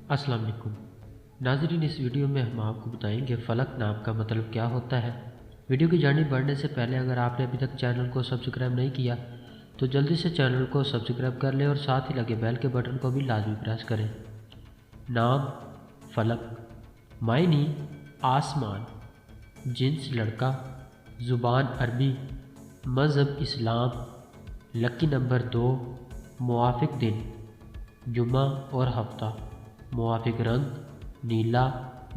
अस्सलाम वालेकुम नाज़रीन, इस वीडियो में हम आपको बताएंगे फ़लक नाम का मतलब क्या होता है। वीडियो की जानिब बढ़ने से पहले अगर आपने अभी तक चैनल को सब्सक्राइब नहीं किया तो जल्दी से चैनल को सब्सक्राइब कर लें और साथ ही लगे बेल के बटन को भी लाजमी प्रेस करें। नाम फ़लक, मायनी आसमान, जिन्स लड़का, ज़ुबान अरबी, मज़हब इस्लाम, लकी नंबर 2, मुआफ़िक दिन जुमा और हफ्ता, मुआफ़िक रंग नीला,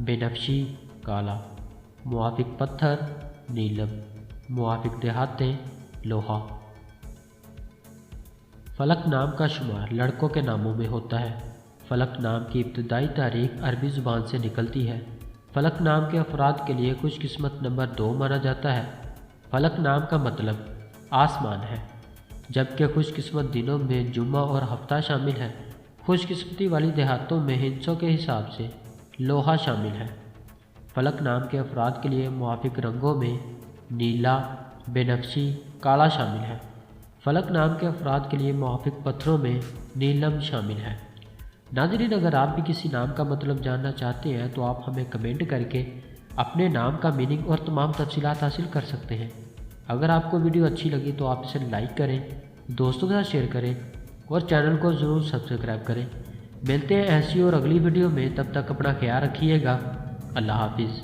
बेनफ्शी, काला, मुआफ़िक पत्थर नीलम, मुआफ़िक देहातें लोहा। फ़लक नाम का शुमार लड़कों के नामों में होता है। फ़लक नाम की इब्तदाई तारीख अरबी ज़ुबान से निकलती है। फ़लक नाम के अफराद के लिए खुशकिस्मत नंबर 2 माना जाता है। फ़लक नाम का मतलब आसमान है, जबकि खुशकिस्मत दिनों में जुमा और हफ्ता शामिल है। खुशकिस्मती वाली देहातों में हिंसों के हिसाब से लोहा शामिल है। फ़लक नाम के अफराद के लिए मुआफ़िक रंगों में नीला, बेनफ्शी, काला शामिल है। फ़लक नाम के अफराद के लिए मुआफ़िक पत्थरों में नीलम शामिल है। नाज़रीन, अगर आप भी किसी नाम का मतलब जानना चाहते हैं तो आप हमें कमेंट करके अपने नाम का मीनिंग और तमाम तफसीलात हासिल कर सकते हैं। अगर आपको वीडियो अच्छी लगी तो आप इसे लाइक करें, दोस्तों के साथ शेयर करें और चैनल को ज़रूर सब्सक्राइब करें। मिलते हैं ऐसी और अगली वीडियो में, तब तक अपना ख्याल रखिएगा। अल्लाह हाफिज़।